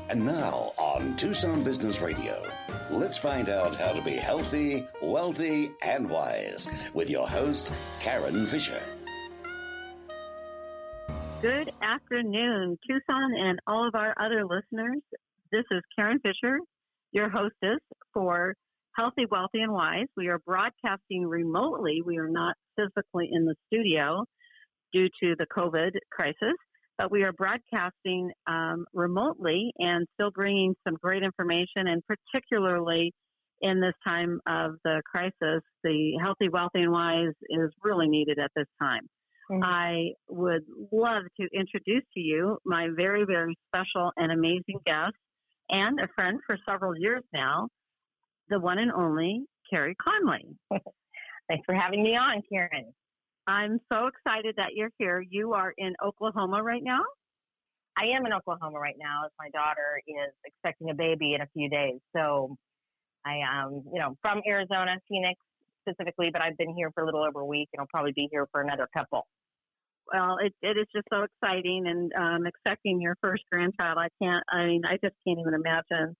And now on Tucson Business Radio, let's find out how to be healthy, wealthy, and wise with your host, Karen Fisher. Good afternoon, Tucson and all of our other listeners. This is Karen Fisher, your hostess for Healthy, Wealthy, and Wise. We are broadcasting remotely. We are not physically in the studio due to the COVID crisis, but we are broadcasting remotely and still bringing some great information, and particularly in this time of the crisis, the Healthy, Wealthy, and Wise is really needed at this time. Mm-hmm. I would love to introduce to you my very, very special and amazing guest and a friend for several years now, the one and only Carey Conley. Thanks for having me on, Karen. I'm so excited that you're here. You are in Oklahoma right now? I am in Oklahoma right now as my daughter is expecting a baby in a few days. So I am, from Arizona, Phoenix specifically, but I've been here for a little over a week and I'll probably be here for another couple. Well, it is just so exciting, and expecting your first grandchild. I just can't even imagine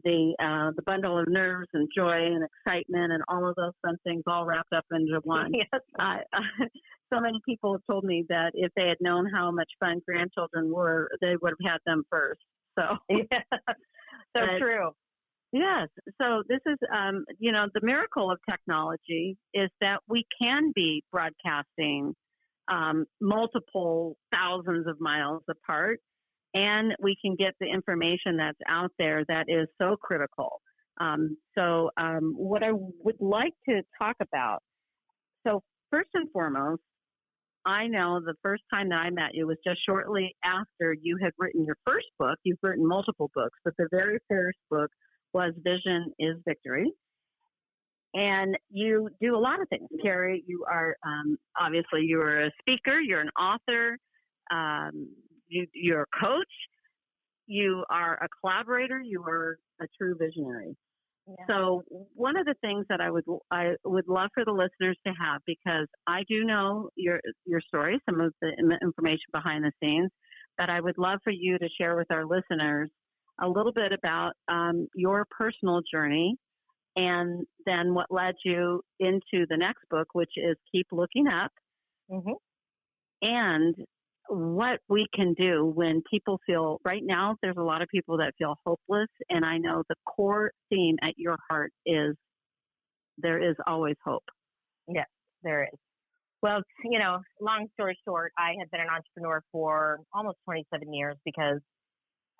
the bundle of nerves and joy and excitement and all of those fun things all wrapped up into one. Yes. So many people have told me that if they had known how much fun grandchildren were, they would have had them first. So, yeah. So true. Yes. So this is, the miracle of technology is that we can be broadcasting multiple thousands of miles apart, and we can get the information that's out there that is so critical. What I would like to talk about, so first and foremost, I know the first time that I met you was just shortly after you had written your first book. You've written multiple books, but the very first book was Vision is Victory. And you do a lot of things. Carey, you are, obviously you're a speaker, you're an author, you're a coach, you are a collaborator, you are a true visionary. Yeah. So one of the things that I would love for the listeners to have, because I do know your story, some of the information behind the scenes, but I would love for you to share with our listeners a little bit about your personal journey, and then what led you into the next book, which is Keep Looking Up, mm-hmm. and what we can do when people feel, right now, there's a lot of people that feel hopeless, and I know the core theme at your heart is there is always hope. Yes, there is. Well, long story short, I have been an entrepreneur for almost 27 years, because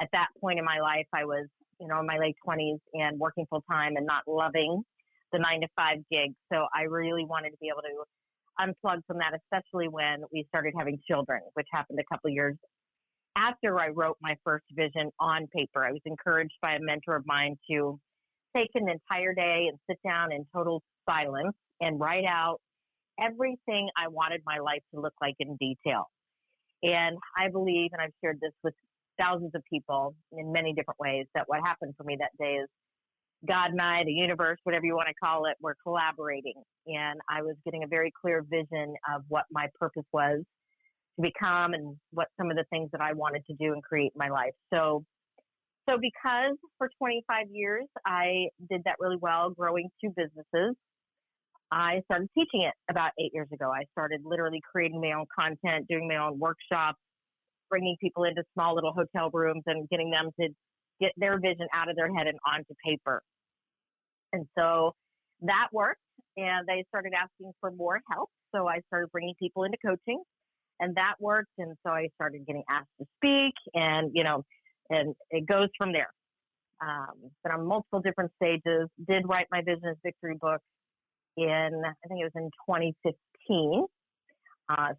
at that point in my life, I was in my late 20s and working full time and not loving the 9-to-5 gig. So I really wanted to be able to unplug from that, especially when we started having children, which happened a couple of years after I wrote my first vision on paper. I was encouraged by a mentor of mine to take an entire day and sit down in total silence and write out everything I wanted my life to look like in detail. And I believe, and I've shared this with thousands of people in many different ways, that what happened for me that day is God and I, the universe, whatever you want to call it, were collaborating. And I was getting a very clear vision of what my purpose was to become and what some of the things that I wanted to do and create in my life. So because for 25 years, I did that really well, growing two businesses, I started teaching it about 8 years ago. I started literally creating my own content, doing my own workshops, bringing people into small little hotel rooms and getting them to get their vision out of their head and onto paper. And so that worked, and they started asking for more help. So I started bringing people into coaching, and that worked. And so I started getting asked to speak, and it goes from there. But on multiple different stages, did write my Vision is Victory book I think it was in 2015.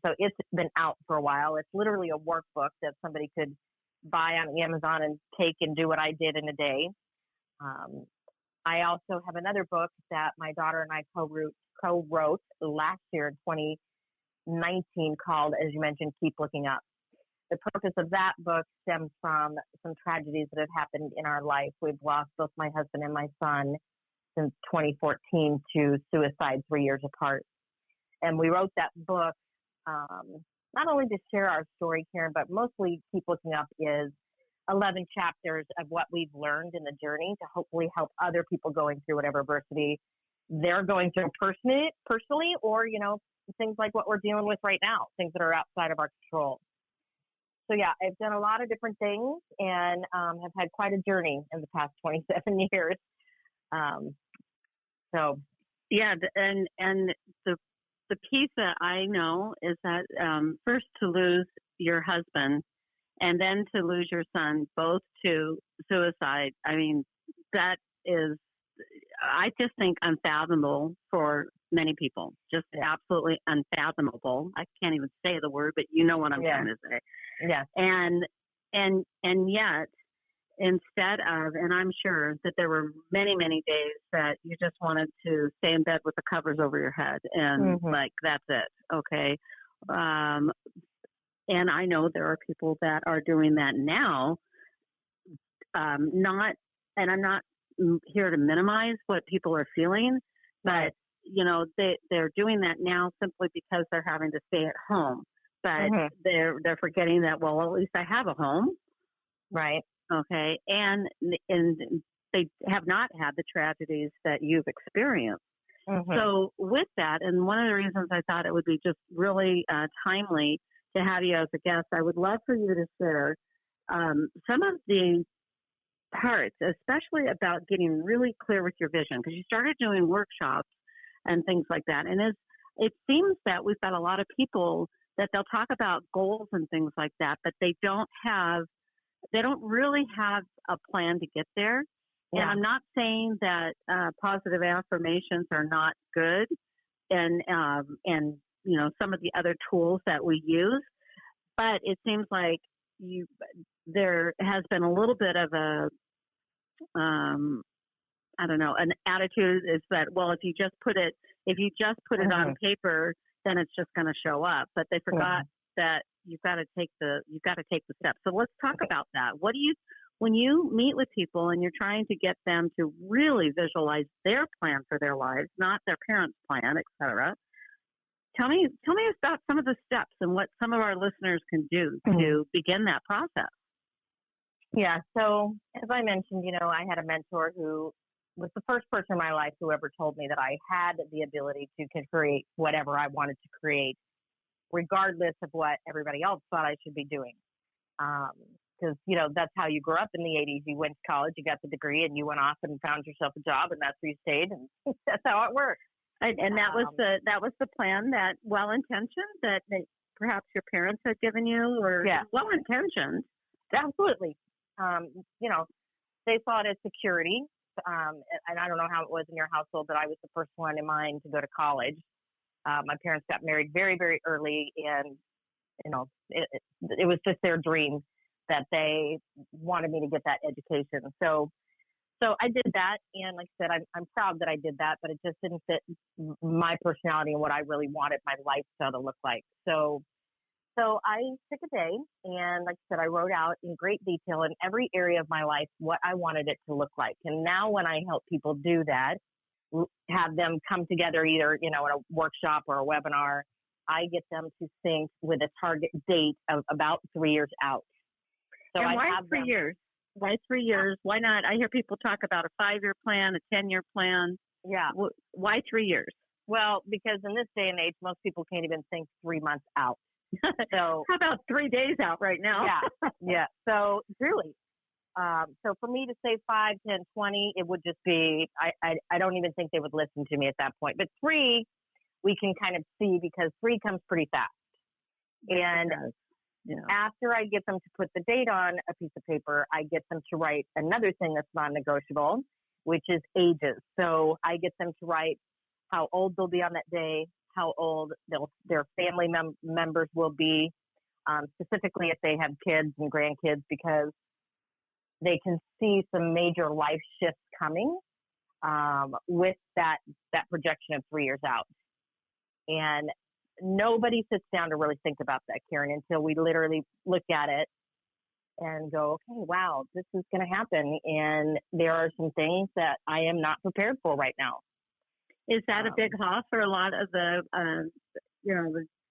So it's been out for a while. It's literally a workbook that somebody could buy on Amazon and take and do what I did in a day. I also have another book that my daughter and I co-wrote last year in 2019 called, as you mentioned, Keep Looking Up. The purpose of that book stems from some tragedies that have happened in our life. We've lost both my husband and my son since 2014 to suicide 3 years apart. And we wrote that book not only to share our story, Karen, but mostly Keep Looking Up is 11 chapters of what we've learned in the journey to hopefully help other people going through whatever adversity they're going through personally, or, things like what we're dealing with right now, things that are outside of our control. So yeah, I've done a lot of different things and have had quite a journey in the past 27 years. So yeah, and the piece that I know is that first to lose your husband and then to lose your son, both to suicide. I mean, that is, I just think, unfathomable for many people. Just absolutely unfathomable. I can't even say the word, but you know what I'm trying to say. Yeah. And yet, instead of, and I'm sure that there were many, many days that you just wanted to stay in bed with the covers over your head and like, that's it. Okay. And I know there are people that are doing that now. I'm not here to minimize what people are feeling, but they're doing that now simply because they're having to stay at home. But they're forgetting that, well, at least I have a home. Right. Okay. And they have not had the tragedies that you've experienced. So with that, and one of the reasons I thought it would be just really timely to have you as a guest, I would love for you to share some of the parts, especially about getting really clear with your vision, because you started doing workshops and things like that. And it seems that we've got a lot of people that they'll talk about goals and things like that, but they don't really have a plan to get there. Yeah. And I'm not saying that positive affirmations are not good, and some of the other tools that we use, but it seems like there has been a little bit of a an attitude is that, well, if you just put it on paper, then it's just going to show up. But they forgot that you've got to take the steps. So let's talk about that. When you meet with people and you're trying to get them to really visualize their plan for their lives, not their parents' plan, et cetera, tell me about some of the steps and what some of our listeners can do to begin that process. Yeah. So as I mentioned, I had a mentor who was the first person in my life who ever told me that I had the ability to create whatever I wanted to create, regardless of what everybody else thought I should be doing. Because, that's how you grew up in the 80s. You went to college, you got the degree, and you went off and found yourself a job, and that's where you stayed, and that's how it worked. And that was the plan, that well-intentioned, that perhaps your parents had given you, or well-intentioned. Absolutely. They saw it as security. And I don't know how it was in your household, but I was the first one in mine to go to college. My parents got married very, very early, and, it was just their dream that they wanted me to get that education. So I did that. And like I said, I'm proud that I did that, but it just didn't fit my personality and what I really wanted my lifestyle to look like. So I took a day and, like I said, I wrote out in great detail in every area of my life what I wanted it to look like. And now when I help people do that, have them come together either, in a workshop or a webinar, I get them to think with a target date of about 3 years out. So and why 3 years? Why 3 years? Why not? I hear people talk about a 5-year plan, a 10-year plan. Yeah. Why 3 years? Well, because in this day and age, most people can't even think 3 months out. So how about 3 days out right now? Yeah. So truly, so for me to say 5, 10, 20, it would just be, I don't even think they would listen to me at that point. But 3, we can kind of see, because 3 comes pretty fast. And after I get them to put the date on a piece of paper, I get them to write another thing that's non-negotiable, which is ages. So I get them to write how old they'll be on that day, how old their family members will be, specifically if they have kids and grandkids, because they can see some major life shifts coming with that projection of 3 years out. And nobody sits down to really think about that, Karen, until we literally look at it and go, okay, wow, this is going to happen. And there are some things that I am not prepared for right now. Is that a big haul for a lot of the,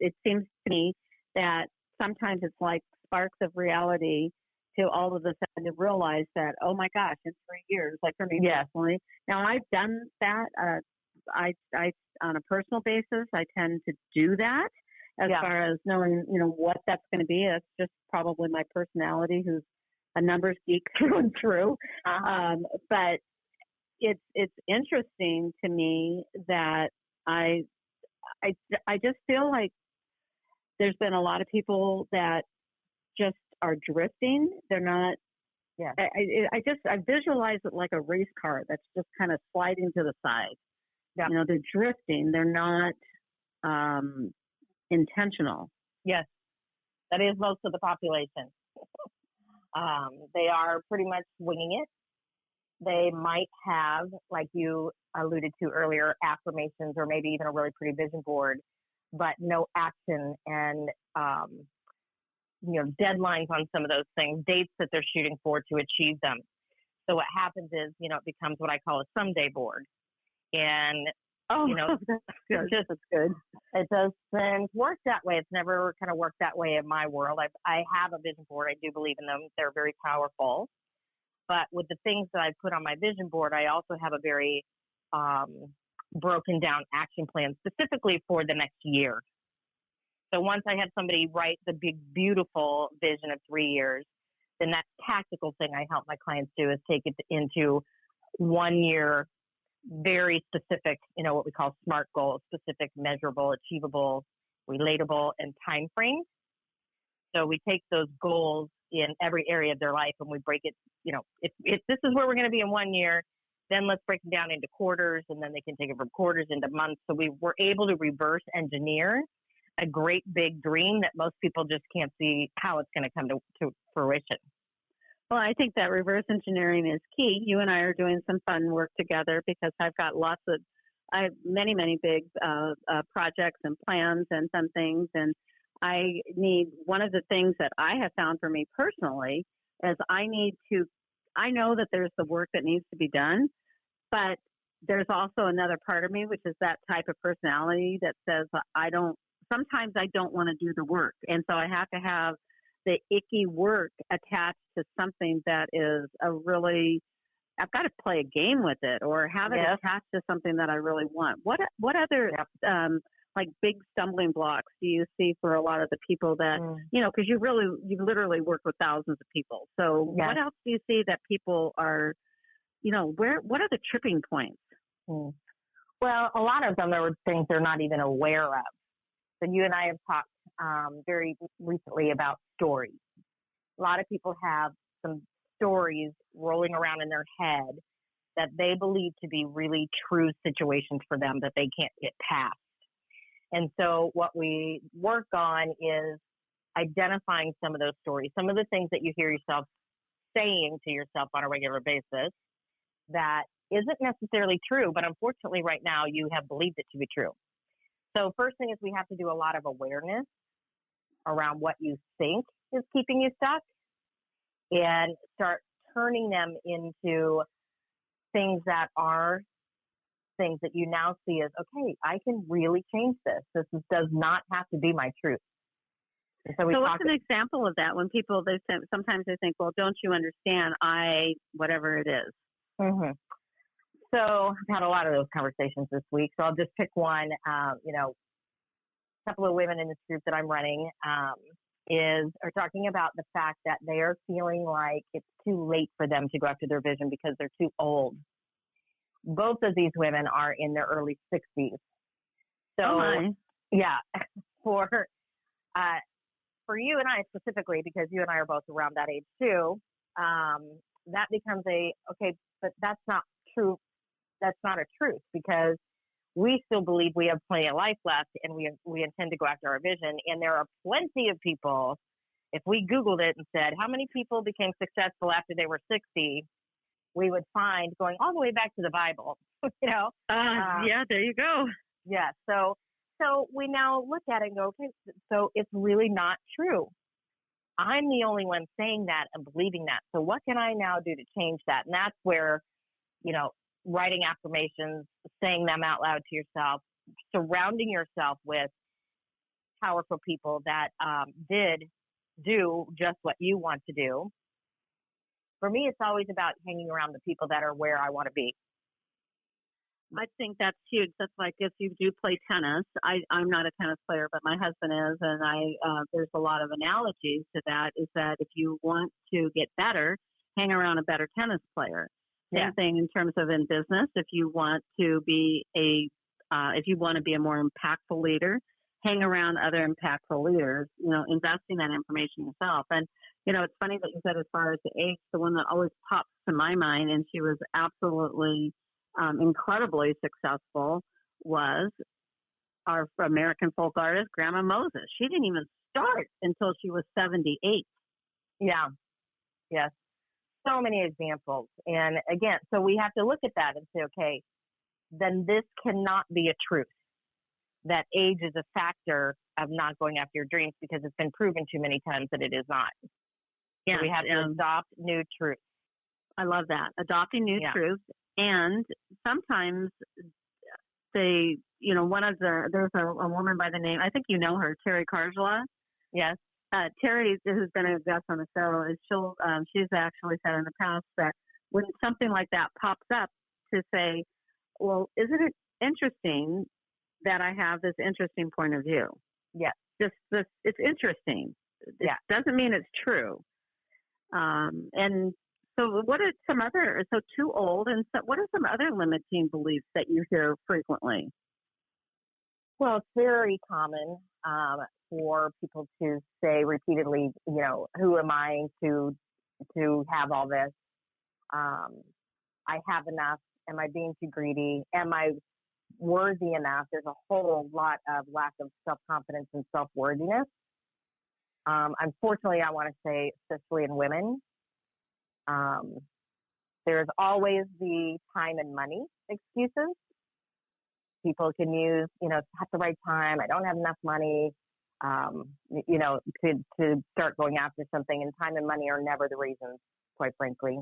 it seems to me that sometimes it's like sparks of reality to all of a sudden realize that, oh my gosh, in 3 years, like for me personally. Now I've done that. I on a personal basis, I tend to do that as far as knowing, what that's going to be. It's just probably my personality, who's a numbers geek through and through. But it's interesting to me that I just feel like there's been a lot of people that just are drifting. They're not. Yeah. I visualize it like a race car that's just kind of sliding to the side. Yeah. They're drifting. They're not intentional. Yes, that is most of the population. They are pretty much winging it. They might have, like you alluded to earlier, affirmations or maybe even a really pretty vision board, but no action and, deadlines on some of those things, dates that they're shooting for to achieve them. So what happens is, it becomes what I call a someday board. And, that's good. That's good. It doesn't work that way. It's never kind of worked that way in my world. I have a vision board. I do believe in them. They're very powerful. But with the things that I put on my vision board, I also have a very broken down action plan specifically for the next year. So once I have somebody write the big, beautiful vision of 3 years, the next tactical thing I help my clients do is take it into 1 year, very specific, what we call SMART goals, specific, measurable, achievable, relatable, and time frames. So we take those goals in every area of their life and we break it, if this is where we're going to be in 1 year, then let's break them down into quarters, and then they can take it from quarters into months. So we were able to reverse engineer a great big dream that most people just can't see how it's going to come to fruition. Well, I think that reverse engineering is key. You and I are doing some fun work together because I have many, many big projects and plans and some things. And one of the things that I have found for me personally is I know that there's the work that needs to be done, but there's also another part of me, which is that type of personality that says sometimes I don't want to do the work. And so I have to have the icky work attached to something that is I've got to play a game with it or have it attached to something that I really want. What other like big stumbling blocks do you see for a lot of the people that, because you've literally worked with thousands of people. So what else do you see that people are, what are the tripping points? Well, a lot of them are things they're not even aware of. So you and I have talked very recently about stories. A lot of people have some stories rolling around in their head that they believe to be really true situations for them that they can't get past. And so what we work on is identifying some of those stories, some of the things that you hear yourself saying to yourself on a regular basis that isn't necessarily true, but unfortunately right now you have believed it to be true. So first thing is we have to do a lot of awareness around what you think is keeping you stuck and start turning them into things that are things that you now see as, okay, I can really change this. Does not have to be my truth. So what's an example of that when people, sometimes they think, well, don't you understand? Whatever it is. Mm-hmm. So I've had a lot of those conversations this week. So I'll just pick one. A couple of women in this group that I'm running are talking about the fact that they are feeling like it's too late for them to go after their vision because they're too old. Both of these women are in their early 60s. So, for you and I specifically, because you and I are both around that age too, that becomes but that's not true. That's not a truth because we still believe we have plenty of life left and we intend to go after our vision. And there are plenty of people, if we Googled it and said, how many people became successful after they were 60, we would find going all the way back to the Bible, there you go. Yeah. So we now look at it and go, okay, so it's really not true. I'm the only one saying that and believing that. So what can I now do to change that? And that's where, writing affirmations, saying them out loud to yourself, surrounding yourself with powerful people that did do just what you want to do, for me, it's always about hanging around the people that are where I want to be. I think that's huge. That's like if you do play tennis. I'm not a tennis player, but my husband is, and there's a lot of analogies to that. Is that if you want to get better, hang around a better tennis player. Same thing in terms of in business. If you want to be a more impactful leader, hang around other impactful leaders. Investing that information yourself. And it's funny that you said as far as the age, the one that always pops to my mind, and she was absolutely incredibly successful, was our American folk artist, Grandma Moses. She didn't even start until she was 78. Yeah. Yes. So many examples. And again, so we have to look at that and say, okay, then this cannot be a truth, that age is a factor of not going after your dreams, because it's been proven too many times that it is not. Yeah. So we have to adopt new truths. I love that. Adopting new truths. And sometimes there's a woman by the name, I think you know her, Carey. Yes. Terry, who's been a guest on the show, she's actually said in the past that when something like that pops up, to say, well, isn't it interesting that I have this interesting point of view? Yes. It's interesting. It doesn't mean it's true. And so what are some other, too old, and so what are some other limiting beliefs that you hear frequently? Well, it's very common for people to say repeatedly, who am I to have all this? I have enough. Am I being too greedy? Am I worthy enough? There's a whole lot of lack of self-confidence and self-worthiness. Unfortunately, I want to say, especially in women, there's always the time and money excuses. People can use, at the right time, I don't have enough money, to start going after something, and time and money are never the reasons, quite frankly.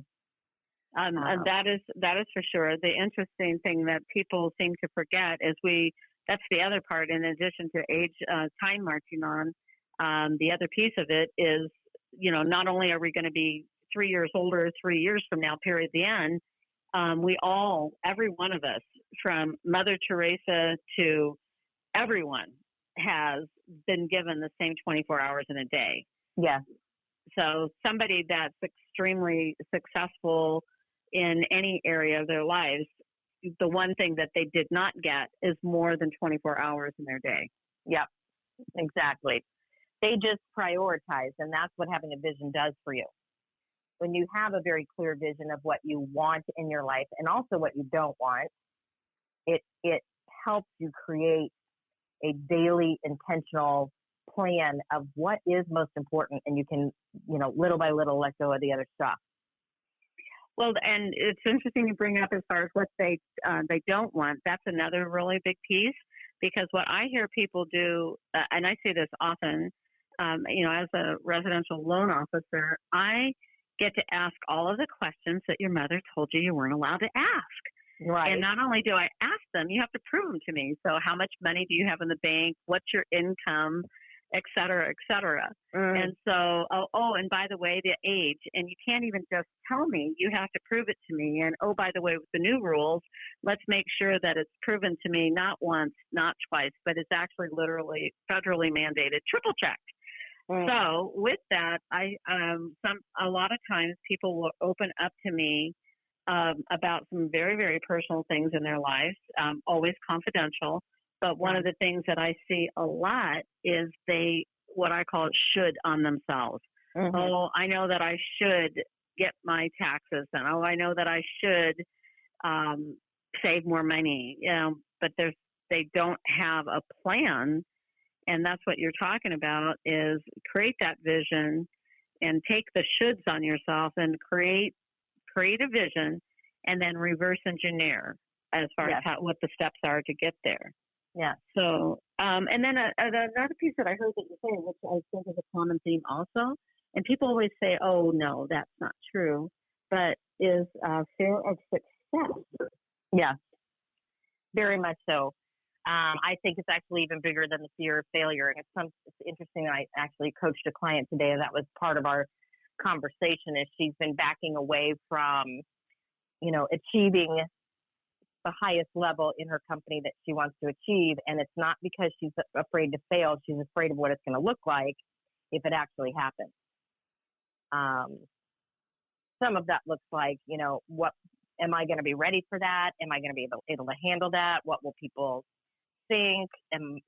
And that is for sure. The interesting thing that people seem to forget is that's the other part, in addition to age, time marching on, the other piece of it is, not only are we going to be 3 years older 3 years from now, period, the end, every one of us, from Mother Teresa to everyone, has been given the same 24 hours in a day. Yeah. So somebody that's extremely successful in any area of their lives, the one thing that they did not get is more than 24 hours in their day. Yep, exactly. They just prioritize, and that's what having a vision does for you. When you have a very clear vision of what you want in your life and also what you don't want, it helps you create a daily intentional plan of what is most important, and you can, little by little let go of the other stuff. Well, and it's interesting you bring up as far as what they don't want. That's another really big piece, because what I hear people do, and I say this often, as a residential loan officer, I get to ask all of the questions that your mother told you weren't allowed to ask. Right. And not only do I ask them, you have to prove them to me. So how much money do you have in the bank? What's your income? Et cetera, et cetera. And so, and by the way, the age, and you can't even just tell me, you have to prove it to me. And by the way, with the new rules, let's make sure that it's proven to me not once, not twice, but it's actually literally federally mandated, triple checked. So with that, a lot of times people will open up to me about some very, very personal things in their lives, always confidential. But one of the things that I see a lot is what I call should on themselves. Mm-hmm. Oh, I know that I should get my taxes done. Oh, I know that I should save more money. But they don't have a plan. And that's what you're talking about, is create that vision and take the shoulds on yourself and create a vision, and then reverse engineer as far as what the steps are to get there. Yeah. So, and then another piece that I heard that you say, which I think is a common theme also, and people always say, oh, no, that's not true, but is fear of success. Yeah, very much so. I think it's actually even bigger than the fear of failure. And it's interesting. I actually coached a client today, and that was part of our conversation is she's been backing away from, achieving the highest level in her company that she wants to achieve. And it's not because she's afraid to fail. She's afraid of what it's going to look like if it actually happens. Some of that looks like, what am I going to be ready for that? Am I going to be able to handle that? What will people think? And,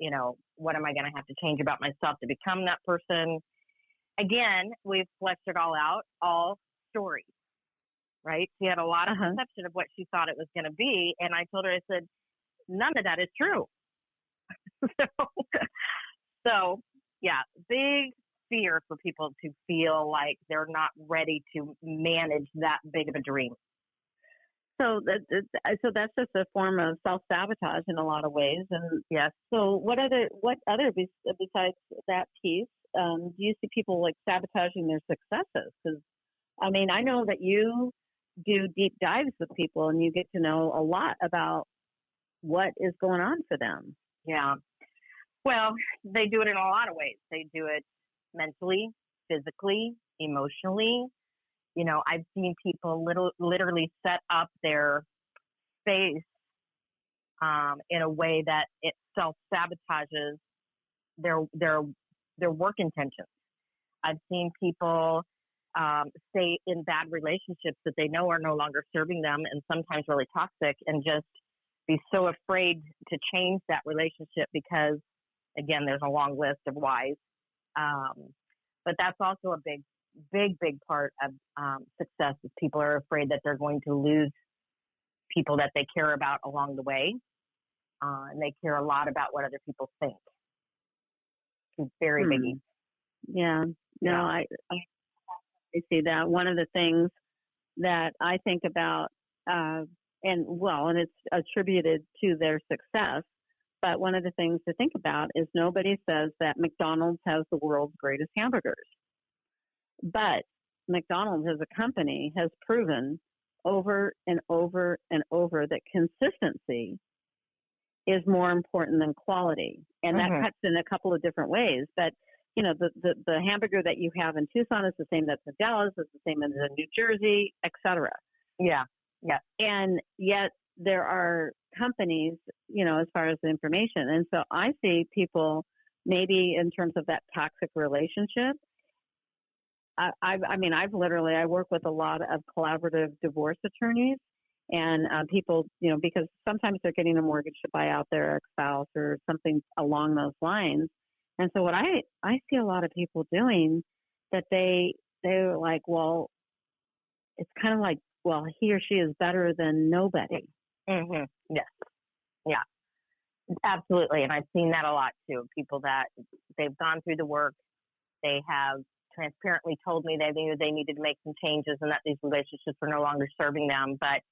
what am I going to have to change about myself to become that person? Again, we've fleshed it all out, all stories. Right? She had a lot of perception of what she thought it was going to be. And I told her, I said, none of that is true. so, yeah, big fear for people to feel like they're not ready to manage that big of a dream. So that's just a form of self-sabotage in a lot of ways. And yes. So what other besides that piece, do you see people like sabotaging their successes? Because, I mean, I know that you do deep dives with people and you get to know a lot about what is going on for them. Yeah. Well, they do it in a lot of ways. They do it mentally, physically, emotionally. I've seen people literally set up their space in a way that it self-sabotages their work intentions. I've seen people stay in bad relationships that they know are no longer serving them and sometimes really toxic, and just be so afraid to change that relationship because, again, there's a long list of whys. But that's also a big part of success is people are afraid that they're going to lose people that they care about along the way. And they care a lot about what other people think. It's very biggie. Yeah. No, I see that. One of the things that I think about, and it's attributed to their success, but one of the things to think about is nobody says that McDonald's has the world's greatest hamburgers. But McDonald's as a company has proven over and over and over that consistency is more important than quality. And that cuts in a couple of different ways. But the hamburger that you have in Tucson is the same that's in Dallas, is the same as in New Jersey, et cetera. Yeah. Yeah. And yet there are companies, as far as the information. And so I see people maybe in terms of that toxic relationship. I work with a lot of collaborative divorce attorneys and people, because sometimes they're getting a mortgage to buy out their ex-spouse or something along those lines. And so what I see a lot of people doing that they're like, well, it's kind of like, well, he or she is better than nobody. Mm-hmm. Yes. Yeah, absolutely. And I've seen that a lot too. People that they've gone through the work, they have transparently told me they knew they needed to make some changes and that these relationships were no longer serving them. But,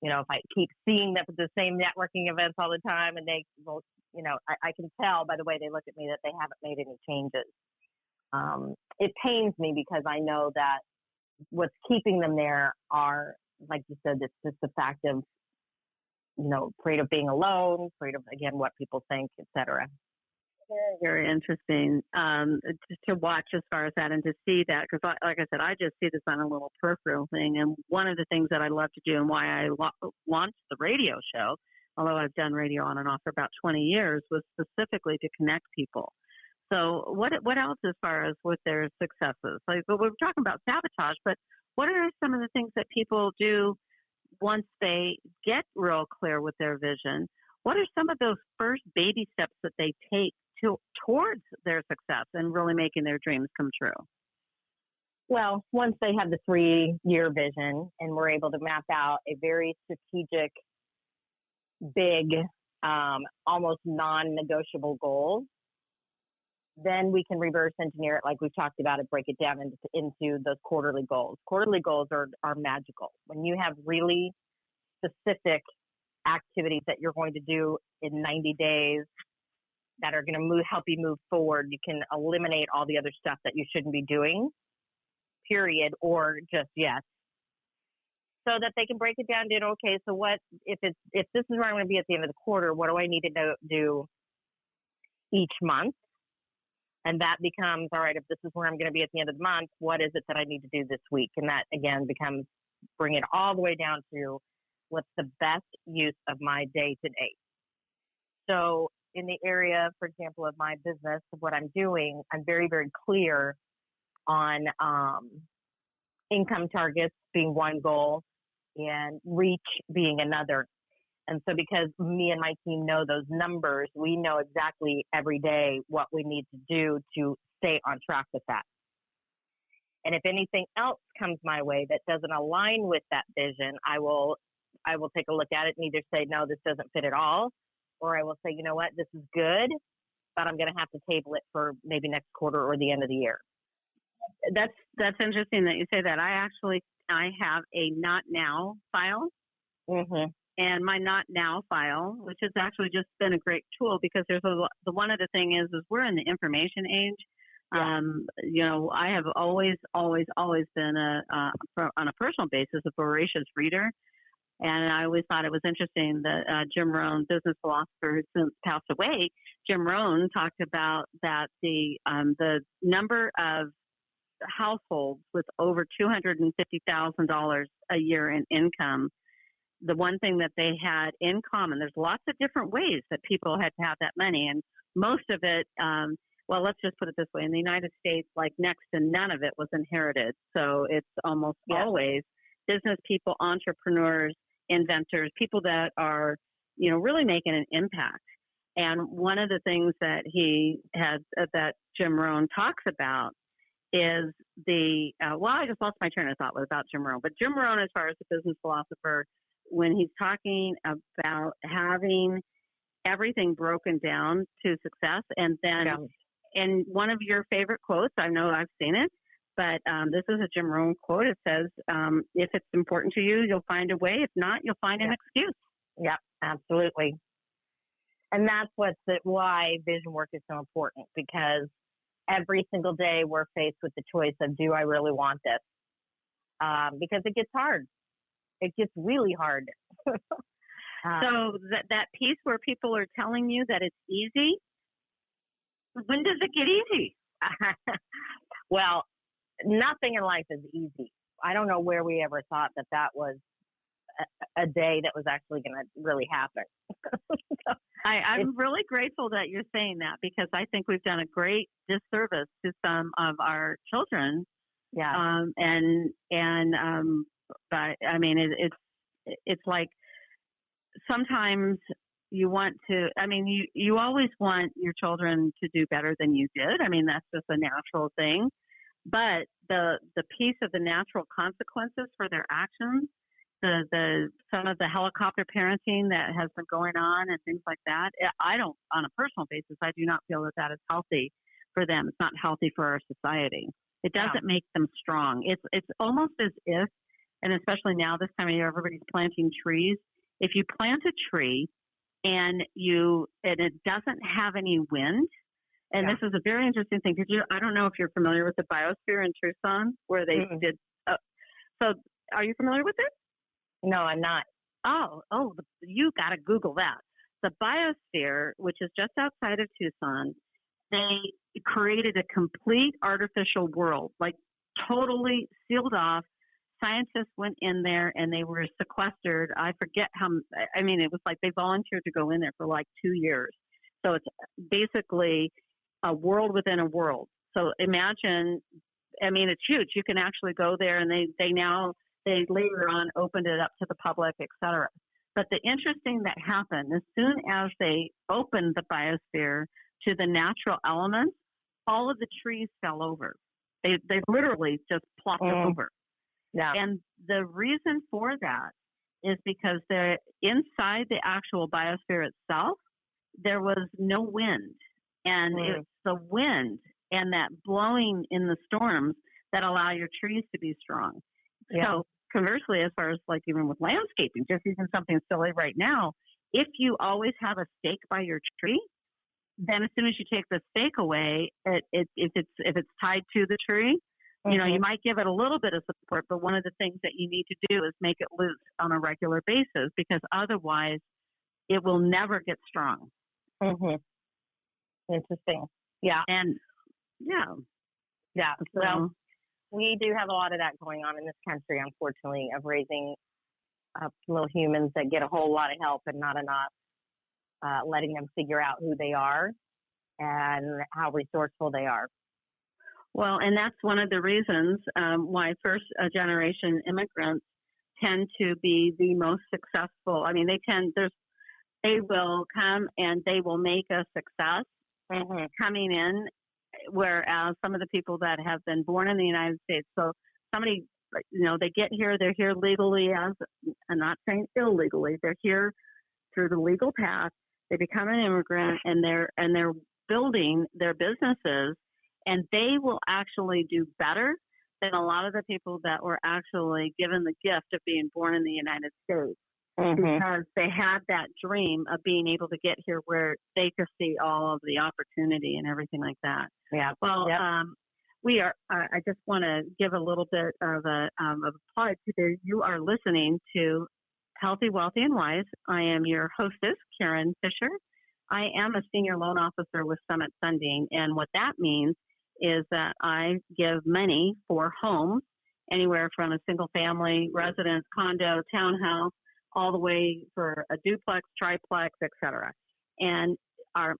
if I keep seeing them at the same networking events all the time and they, I can tell by the way they look at me that they haven't made any changes. It pains me because I know that what's keeping them there are, like you said, it's just the fact of, afraid of being alone, afraid of, again, what people think, et cetera. Very, very interesting to watch as far as that and to see that, because like I said, I just see this on a little peripheral thing. And one of the things that I love to do and why I launched the radio show, although I've done radio on and off for about 20 years, was specifically to connect people. So what else as far as with their successes? Like, well, we're talking about sabotage, but what are some of the things that people do once they get real clear with their vision? What are some of those first baby steps that they take towards their success and really making their dreams come true? Well, once they have the 3-year vision and we're able to map out a very strategic, big, almost non-negotiable goal, then we can reverse engineer it like we've talked about it, break it down into those quarterly goals. Quarterly goals are magical. When you have really specific activities that you're going to do in 90 days that are going to help you move forward, you can eliminate all the other stuff that you shouldn't be doing, period, or just yet. So that they can break it down to, okay, so what if this is where I'm going to be at the end of the quarter, what do I need to do each month? And that becomes, all right, if this is where I'm going to be at the end of the month, what is it that I need to do this week? And that, again, becomes bring it all the way down to what's the best use of my day to day. So in the area, for example, of my business, of what I'm doing, I'm very, very clear on income targets being one goal and reach being another. And so because me and my team know those numbers, we know exactly every day what we need to do to stay on track with that. And if anything else comes my way that doesn't align with that vision, I will take a look at it and either say, no, this doesn't fit at all, or I will say, you know what, this is good, but I'm going to have to table it for maybe next quarter or the end of the year. That's interesting that you say that. I have a not now file. Mm-hmm. And my not now file, which has actually just been a great tool because there's the one other thing is we're in the information age. Yeah. You know, I have always been on a personal basis, a voracious reader. And I always thought it was interesting that Jim Rohn, business philosopher who's since passed away, Jim Rohn talked about that the number of households with over $250,000 a year in income, the one thing that they had in common, there's lots of different ways that people had to have that money. And most of it, well, let's just put it this way. In the United States, like next to none of it was inherited. So it's almost always business people, entrepreneurs, inventors, people that are, you know, really making an impact. And one of the things that that Jim Rohn talks about is I just lost my train of thought about Jim Rohn. But Jim Rohn, as far as the business philosopher, when he's talking about having everything broken down to success, and then, and one of your favorite quotes, I know I've seen it, but this is a Jim Rohn quote. It says, if it's important to you, you'll find a way. If not, you'll find an excuse. Yeah, absolutely. And that's why vision work is so important, because every single day we're faced with the choice of, do I really want this? Because it gets hard. It gets really hard. So that piece where people are telling you that it's easy, when does it get easy? Well, nothing in life is easy. I don't know where we ever thought that was a day that was actually going to really happen. I'm really grateful that you're saying that, because I think we've done a great disservice to some of our children. Yeah. But I mean, it's like sometimes you want to, I mean, you always want your children to do better than you did. I mean, that's just a natural thing. But the piece of the natural consequences for their actions, some of the helicopter parenting that has been going on and things like that, I don't, on a personal basis, I do not feel that is healthy for them. It's not healthy for our society. It doesn't make them strong. It's almost as if, and especially now this time of year, everybody's planting trees. If you plant a tree and it doesn't have any wind, and this is a very interesting thing. I don't know if you're familiar with the biosphere in Tucson, where they did. So, are you familiar with it? No, I'm not. Oh, you got to Google that. The biosphere, which is just outside of Tucson, they created a complete artificial world, like totally sealed off. Scientists went in there and they were sequestered. I forget it was like they volunteered to go in there for like 2 years. So it's basically a world within a world. So imagine, it's huge. You can actually go there, and they later on opened it up to the public, et cetera. But the interesting that happened, as soon as they opened the biosphere to the natural elements, all of the trees fell over. They literally just plopped over. Yeah. And the reason for that is because they're inside the actual biosphere itself, there was no wind. And it's the wind and that blowing in the storms that allow your trees to be strong. Yeah. So conversely, as far as like even with landscaping, just using something silly right now, if you always have a stake by your tree, then as soon as you take the stake away, if it's tied to the tree, you might give it a little bit of support, but one of the things that you need to do is make it loose on a regular basis, because otherwise it will never get strong. Interesting. Yeah. And Yeah. Yeah. So, Well, we do have a lot of that going on in this country, unfortunately, of raising up little humans that get a whole lot of help and not enough, letting them figure out who they are and how resourceful they are. well, and that's one of the reasons why first generation immigrants tend to be the most successful. I mean, they will come and they will make a success coming in, whereas some of the people that have been born in the United States, so somebody, they get here, they're here legally, I'm not saying illegally, they're here through the legal path, they become an immigrant, and they're building their businesses, and they will actually do better than a lot of the people that were actually given the gift of being born in the United States. Because they had that dream of being able to get here where they could see all of the opportunity and everything like that. Yeah. Well, we are. I just want to give a little bit of a plug today. You are listening to Healthy, Wealthy, and Wise. I am your hostess, Karen Fisher. I am a senior loan officer with Summit Funding, and what that means is that I give money for homes, anywhere from a single-family residence, condo, townhouse, all the way for a duplex, triplex, etc. And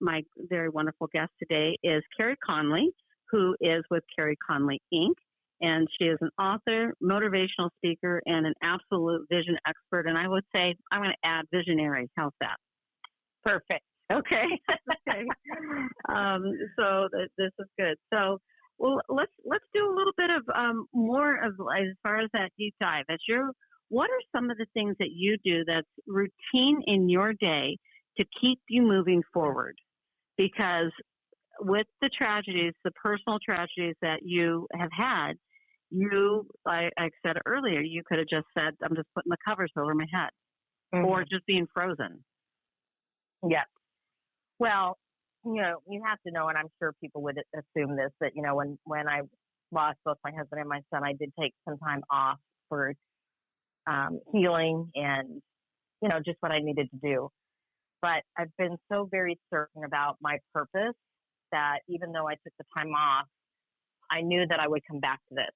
my very wonderful guest today is Carey Conley, who is with Carey Conley, Inc., and she is an author, motivational speaker, and an absolute vision expert. And I would say I'm going to add visionary. How's that? Perfect. Okay. Okay. So this is good. So, well, let's do a little bit of more of as far as that deep dive. What are some of the things that you do that's routine in your day to keep you moving forward? Because with the tragedies, the personal tragedies that you have had, like I said earlier, you could have just said, I'm just putting the covers over my head, or just being frozen. Yeah. Well, you have to know, and I'm sure people would assume this, that, when I lost both my husband and my son, I did take some time off for healing and, just what I needed to do. But I've been so very certain about my purpose that even though I took the time off, I knew that I would come back to this,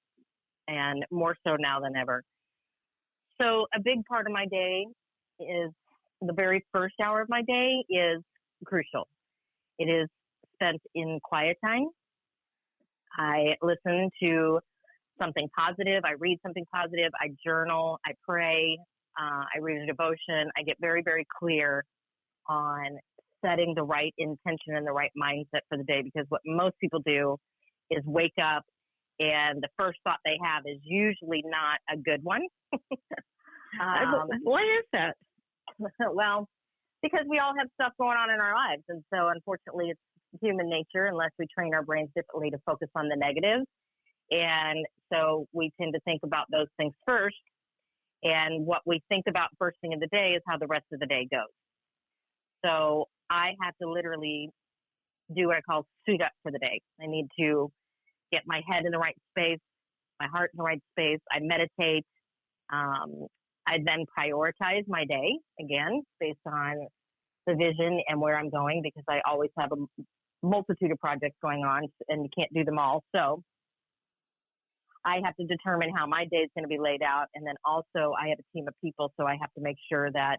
and more so now than ever. So a big part of my day is the very first hour of my day is crucial. It is spent in quiet time. I listen to something positive. I read something positive. I journal. I pray. I read a devotion. I get very, very clear on setting the right intention and the right mindset for the day, because what most people do is wake up and the first thought they have is usually not a good one. Why is that? Well, because we all have stuff going on in our lives. And so unfortunately, it's human nature, unless we train our brains differently, to focus on the negative. And so we tend to think about those things first. And what we think about first thing in the day is how the rest of the day goes. So I have to literally do what I call suit up for the day. I need to get my head in the right space, my heart in the right space. I meditate. I then prioritize my day, again, based on the vision and where I'm going, because I always have a multitude of projects going on and you can't do them all. So I have to determine how my day is going to be laid out. And then also I have a team of people, so I have to make sure that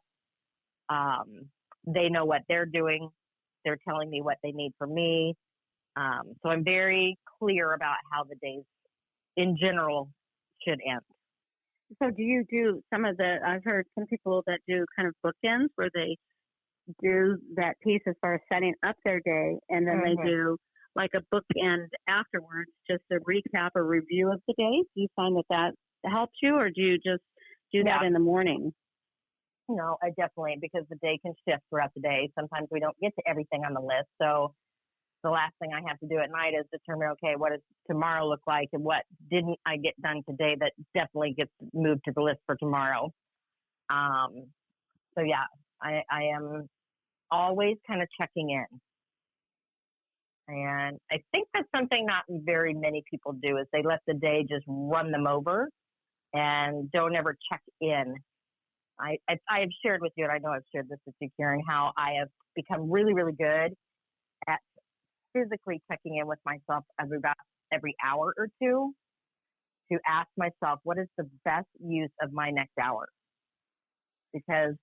they know what they're doing. They're telling me what they need from me. So I'm very clear about how the days in general should end. So do you do I've heard some people that do kind of bookends where they do that piece as far as setting up their day, and then they do like a bookend afterwards, just a recap or review of the day. Do you find that helps you, or do you just do that in the morning? No, I definitely, because the day can shift throughout the day. Sometimes we don't get to everything on the list. So the last thing I have to do at night is determine, okay, what does tomorrow look like, and what didn't I get done today that definitely gets moved to the list for tomorrow. So yeah, I am always kind of checking in. And I think that's something not very many people do, is they let the day just run them over and don't ever check in. I have shared with you, and I know I've shared this with you, Karen, how I have become really, really good at physically checking in with myself every hour or two to ask myself, what is the best use of my next hour? Because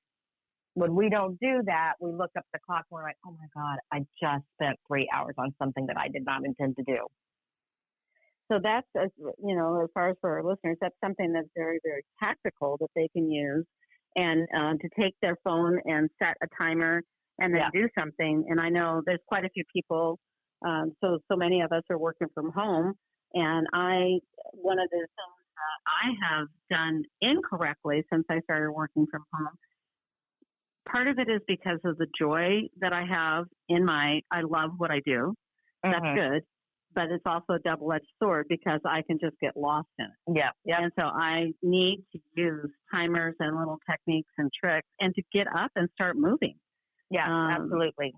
when we don't do that, we look up the clock and we're like, oh my God, I just spent 3 hours on something that I did not intend to do. So that's, as far as for our listeners, that's something that's very, very tactical that they can use, and to take their phone and set a timer and then do something. And I know there's quite a few people, so many of us are working from home, and one of the things that I have done incorrectly since I started working from home, part of it is because of the joy that I have I love what I do. That's good. But it's also a double-edged sword because I can just get lost in it. Yeah. And so I need to use timers and little techniques and tricks and to get up and start moving. Yeah, absolutely.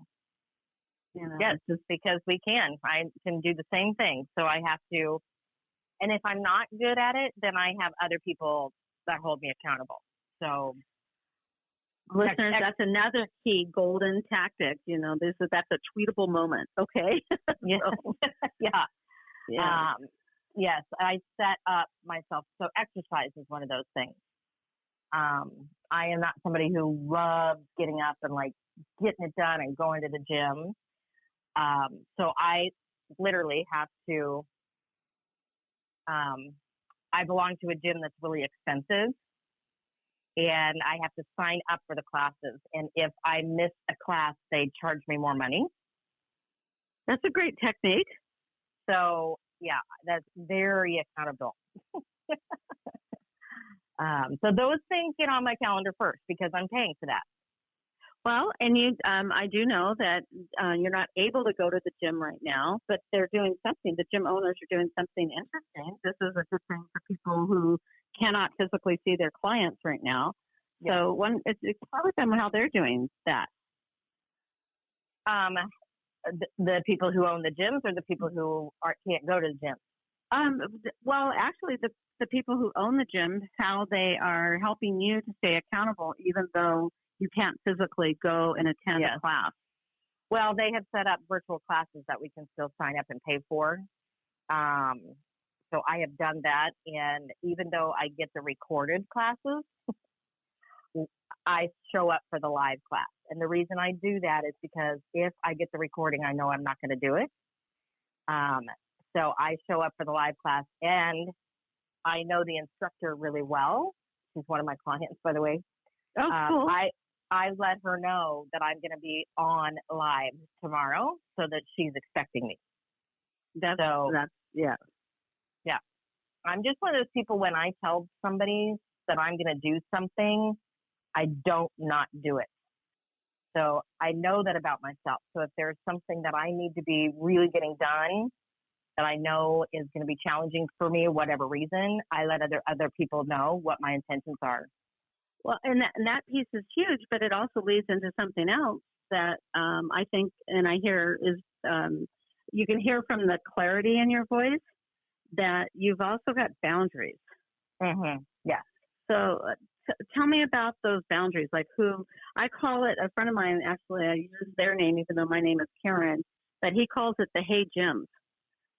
Yes, just because I can do the same thing. So I have to, and if I'm not good at it, then I have other people that hold me accountable. So listeners, that's another key golden tactic. That's a tweetable moment. Okay. Yeah. Yes, I set up myself. So exercise is one of those things. I am not somebody who loves getting up and like getting it done and going to the gym. So I literally have to, I belong to a gym that's really expensive, and I have to sign up for the classes. And if I miss a class, they charge me more money. That's a great technique. So yeah, that's very accountable. So those things get on my calendar first because I'm paying for that. Well, and I do know that you're not able to go to the gym right now, but they're doing something. The gym owners are doing something interesting. This is a good thing for people who cannot physically see their clients right now. Yeah. So explain with them how they're doing that. The people who own the gyms, or the people who can't go to the gym? Well, actually, the people who own the gyms, how they are helping you to stay accountable, even though you can't physically go and attend a class. Well, they have set up virtual classes that we can still sign up and pay for. So I have done that, and even though I get the recorded classes, I show up for the live class. And the reason I do that is because if I get the recording, I know I'm not going to do it. So I show up for the live class, and I know the instructor really well. She's one of my clients, by the way. Oh, cool. I let her know that I'm going to be on live tomorrow so that she's expecting me. Yeah. I'm just one of those people, when I tell somebody that I'm going to do something, I don't not do it. So I know that about myself. So if there's something that I need to be really getting done that I know is going to be challenging for me, whatever reason, I let other people know what my intentions are. Well, and that piece is huge, but it also leads into something else that I think, and I hear is, you can hear from the clarity in your voice that you've also got boundaries. Mm-hmm. Yeah. So tell me about those boundaries. Like I call it, a friend of mine, actually, I use their name, even though my name is Karen, but he calls it the Hey Gyms.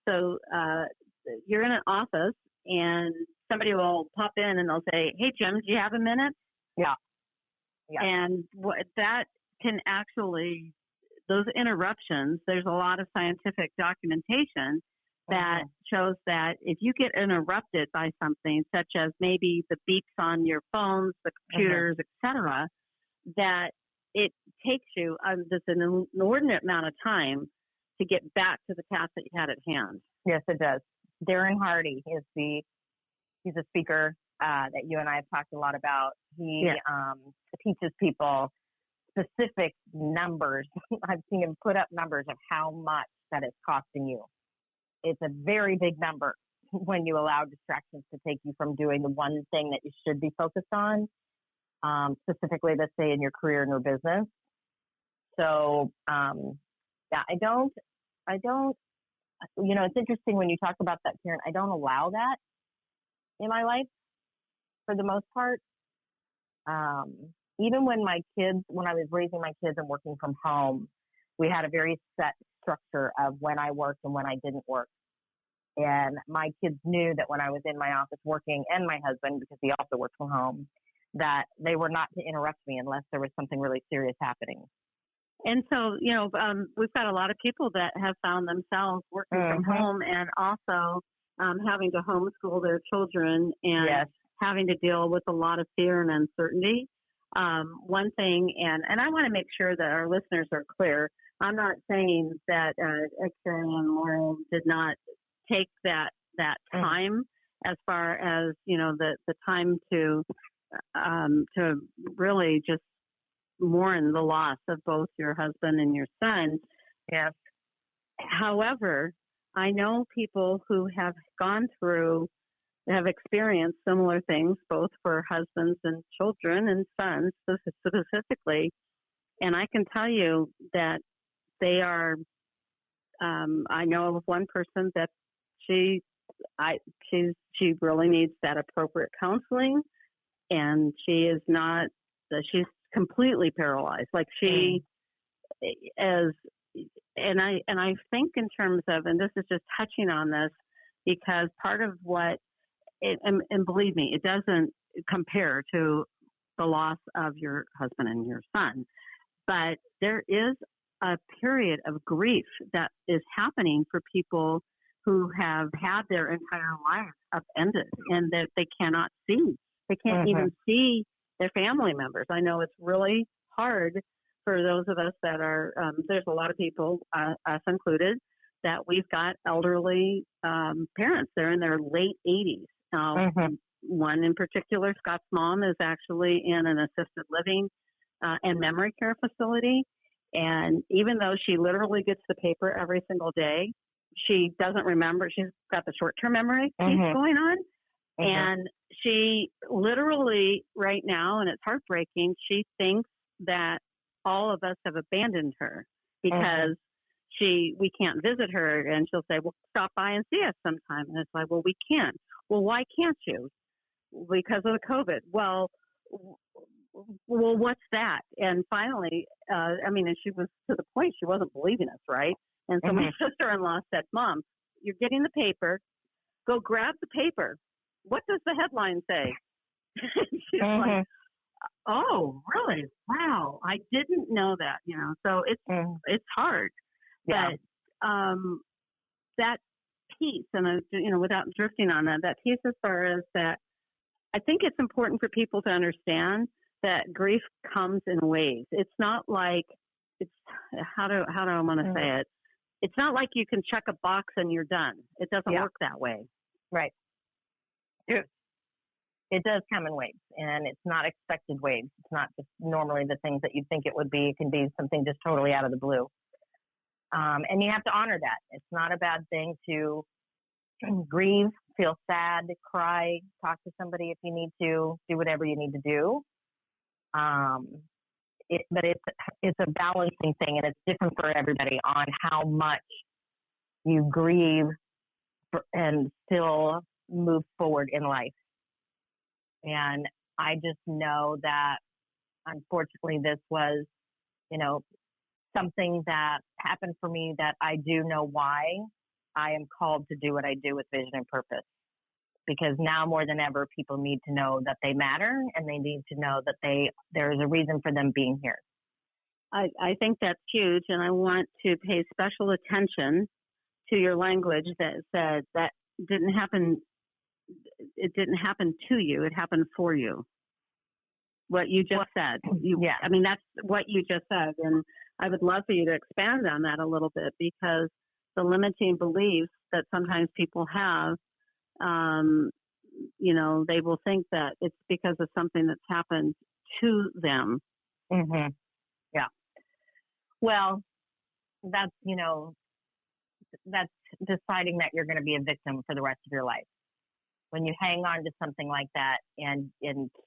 So you're in an office and somebody will pop in and they'll say, hey, Jim, do you have a minute? Yeah. And that can actually, those interruptions, there's a lot of scientific documentation that shows that if you get interrupted by something, such as maybe the beeps on your phones, the computers, etc., that it takes you this an inordinate amount of time to get back to the task that you had at hand. Yes, it does. Darren Hardy is he's a speaker that you and I have talked a lot about. He teaches people specific numbers. I've seen him put up numbers of how much that is costing you. It's a very big number when you allow distractions to take you from doing the one thing that you should be focused on, specifically, let's say, in your career and your business. So, I don't, it's interesting when you talk about that, Karen. I don't allow that in my life for the most part. Even when I was raising my kids and working from home, we had a very set structure of when I worked and when I didn't work. And my kids knew that when I was in my office working, and my husband, because he also worked from home, that they were not to interrupt me unless there was something really serious happening. And so, we've got a lot of people that have found themselves working from home and also having to homeschool their children and having to deal with a lot of fear and uncertainty. One thing, and I want to make sure that our listeners are clear, I'm not saying that Carey and Laurel did not take that time as far as, the time to really just mourn the loss of both your husband and your son. Yes. However, I know people who have experienced similar things, both for husbands and children and sons specifically. And I can tell you that they are, I know of one person that she really needs that appropriate counseling, and she's completely paralyzed. Like she is, and I think in terms of, and this is just touching on this because part of what, and believe me, it doesn't compare to the loss of your husband and your son, but there is a period of grief that is happening for people who have had their entire lives upended and that they cannot see. They can't even see their family members. I know it's really hard for those of us that are, there's a lot of people, us included, that we've got elderly parents. They're in their late 80s. One in particular, Scott's mom, is actually in an assisted living and memory care facility. And even though she literally gets the paper every single day, she doesn't remember. She's got the short-term memory piece going on. And she literally right now, and it's heartbreaking, she thinks that all of us have abandoned her because we can't visit her. And she'll say, well, stop by and see us sometime. And it's like, well, we can't. Well, why can't you? Because of the COVID. Well, what's that? And finally, and she was to the point she wasn't believing us, right? And so my sister-in-law said, Mom, you're getting the paper. Go grab the paper. What does the headline say? She's like, oh, really? Wow. I didn't know that, so it's hard. Yeah. But that piece, and, without drifting on that piece as far as that, I think it's important for people to understand that grief comes in waves. It's not like how do I want to say it? It's not like you can check a box and you're done. It doesn't work that way. Right. It does come in waves, and it's not expected waves. It's not just normally the things that you think it would be. It can be something just totally out of the blue. And you have to honor that. It's not a bad thing to grieve, feel sad, cry, talk to somebody if you need to, do whatever you need to do. But it's a balancing thing, and it's different for everybody on how much you grieve and still move forward in life. And I just know that, unfortunately, this was, something that happened for me that I do know why I am called to do what I do with vision and purpose. Because now more than ever, people need to know that they matter, and they need to know that there is a reason for them being here. I think that's huge, and I want to pay special attention to your language that said that didn't happen. It didn't happen to you; it happened for you. What you just said. That's what you just said, and I would love for you to expand on that a little bit, because the limiting beliefs that sometimes people have, they will think that it's because of something that's happened to them. Yeah. Well, that's deciding that you're going to be a victim for the rest of your life. When you hang on to something like that and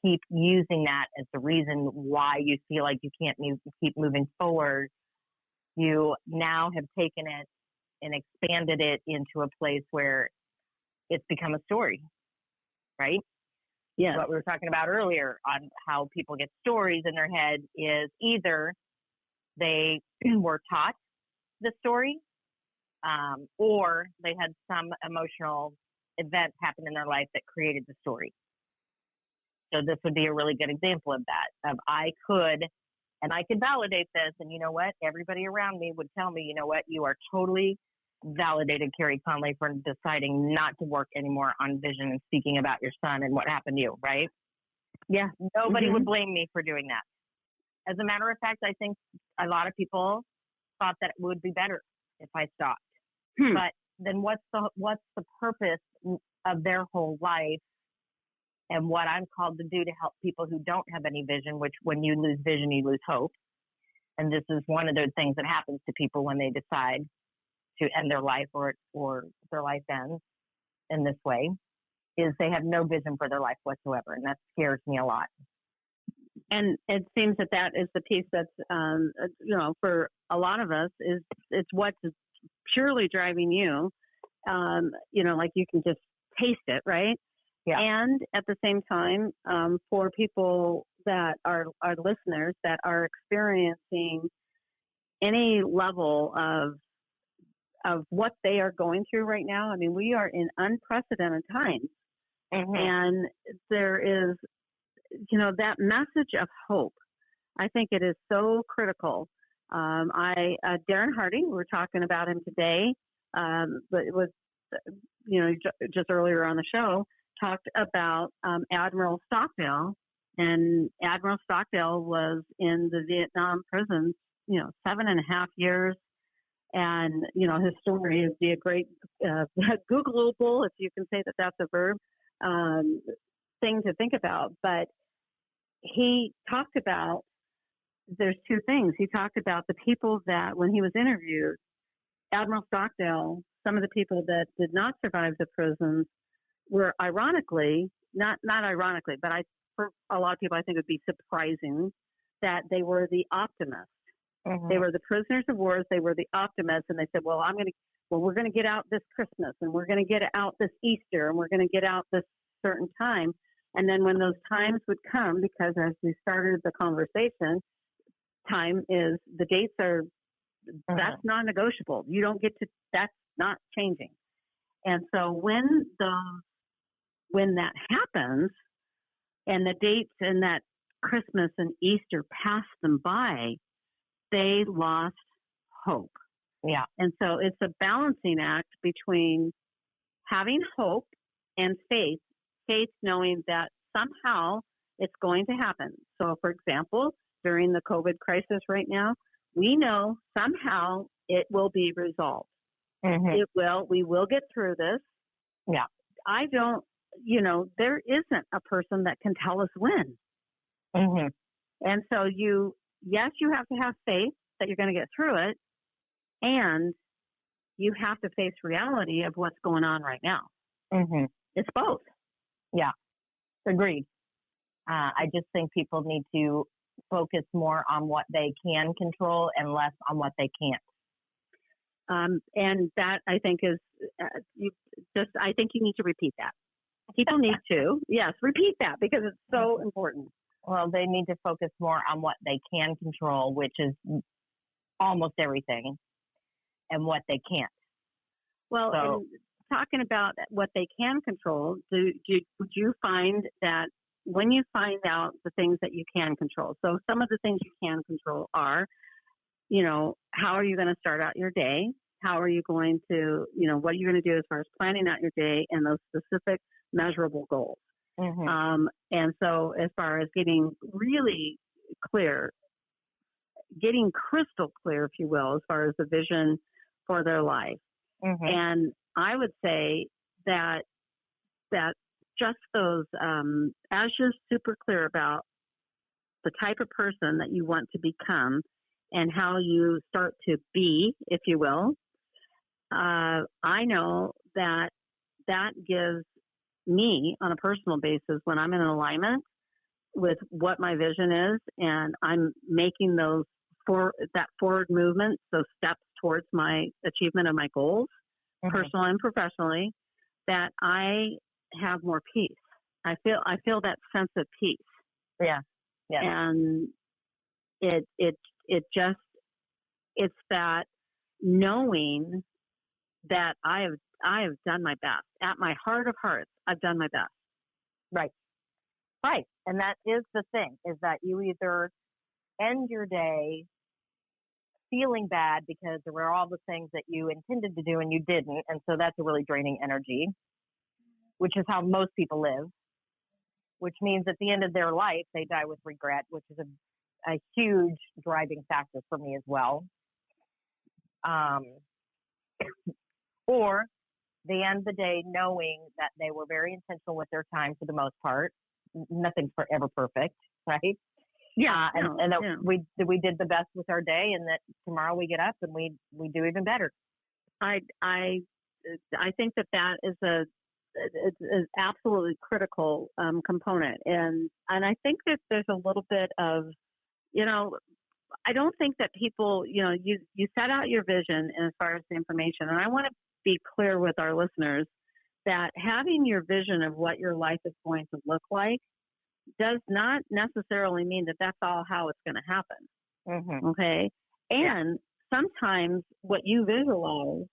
keep using that as the reason why you feel like you can't keep moving forward, you now have taken it and expanded it into a place where it's become a story, right? Yeah. What we were talking about earlier on how people get stories in their head is either they were taught the story, or they had some emotional event happen in their life that created the story. So this would be a really good example of that. I could validate this, and you know what? Everybody around me would tell me, you know what? You are totally validated, Carey Conley, for deciding not to work anymore on vision and speaking about your son and what happened to you, right? Yeah. Nobody would blame me for doing that. As a matter of fact, I think a lot of people thought that it would be better if I stopped. But then what's the purpose of their whole life and what I'm called to do to help people who don't have any vision, which when you lose vision, you lose hope. And this is one of the things that happens to people when they decide to end their life or their life ends in this way, is they have no vision for their life whatsoever. And that scares me a lot. And it seems that is the piece that's, for a lot of us it's what's purely driving you. Like you can just taste it, right? Yeah. And at the same time, for people that are listeners that are experiencing any level of what they are going through right now. I mean, we are in unprecedented times, and there is, that message of hope. I think it is so critical. Darren Hardy, we were talking about him today, but it was, just earlier on the show, talked about Admiral Stockdale, and Admiral Stockdale was in the Vietnam prisons, 7.5 years. And, his story is a great Googleable, if you can say that that's a verb, thing to think about. But he talked about, there's two things. He talked about the people that, when he was interviewed, Admiral Stockdale, some of the people that did not survive the prisons were ironically, not ironically, but for a lot of people, I think it would be surprising that they were the optimists. They were the prisoners of war. They were the optimists, and they said, "Well, we're going to get out this Christmas, and we're going to get out this Easter, and we're going to get out this certain time." And then when those times would come, because as we started the conversation, the dates are that's non-negotiable. You don't get to. That's not changing. And so when that happens, and the dates and that Christmas and Easter pass them by, they lost hope. Yeah. And so it's a balancing act between having hope and faith knowing that somehow it's going to happen. So, for example, during the COVID crisis right now, we know somehow it will be resolved. It will. We will get through this. Yeah. I don't, there isn't a person that can tell us when. And so you have to have faith that you're going to get through it, and you have to face reality of what's going on right now. It's both. Yeah, agreed. I just think people need to focus more on what they can control and less on what they can't. And that, I think, is I think you need to repeat that. People need to, yes, repeat that, because it's so important. Well, they need to focus more on what they can control, which is almost everything, and what they can't. Well, and talking about what they can control, would you find that when you find out the things that you can control, so some of the things you can control are, how are you going to start out your day? How are you going to, what are you going to do as far as planning out your day and those specific measurable goals? And so as far as getting really clear, getting crystal clear, if you will, as far as the vision for their life. And I would say that just those, as you're super clear about the type of person that you want to become and how you start to be, if you will, I know that gives me, on a personal basis, when I'm in alignment with what my vision is, and I'm making that forward movement, those steps towards my achievement of my goals, personal and professionally, that I have more peace. I feel that sense of peace. Yeah. And it just it's that knowing that I have done my best. At my heart of hearts, I've done my best. Right. Right. And that is the thing, is that you either end your day feeling bad because there were all the things that you intended to do and you didn't. And so that's a really draining energy, which is how most people live, which means at the end of their life, they die with regret, which is a huge driving factor for me as well. Or they end the day knowing that they were very intentional with their time for the most part. Nothing's ever perfect, right? Yeah, and that we did the best with our day, and that tomorrow we get up and we do even better. I think that is is absolutely critical component, and I think that there's a little bit of, I don't think that people, you set out your vision as far as the information, and I want to be clear with our listeners that having your vision of what your life is going to look like does not necessarily mean that that's all how it's going to happen. Mm-hmm. Okay. And sometimes what you visualize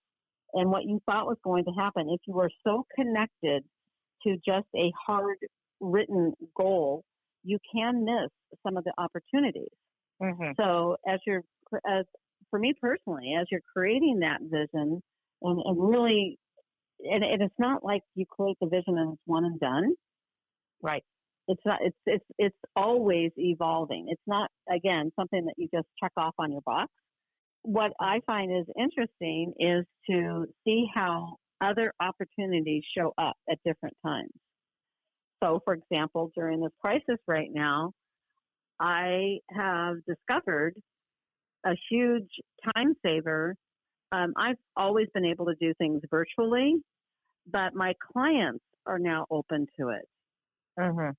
and what you thought was going to happen, if you are so connected to just a hard written goal, you can miss some of the opportunities. Mm-hmm. So for me personally, as you're creating that vision and really, and it's not like you create the vision and it's one and done. Right. It's not, it's always evolving. It's not, again, something that you just check off on your box. What I find is interesting is to see how other opportunities show up at different times. So, for example, during this crisis right now, I have discovered a huge time saver. I've always been able to do things virtually, but my clients are now open to it. Mm-hmm.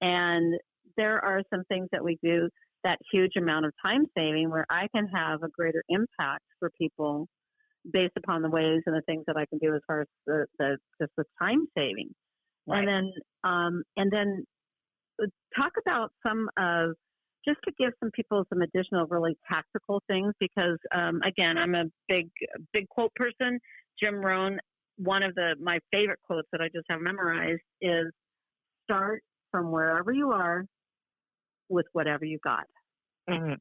And there are some things that we do, that huge amount of time saving, where I can have a greater impact for people based upon the ways and the things that I can do as far as just the time saving. Right. And then talk about some of, just to give some people some additional really tactical things, because again, I'm a big quote person. Jim Rohn, one of my favorite quotes that I just have memorized is, start from wherever you are with whatever you got. Mm-hmm.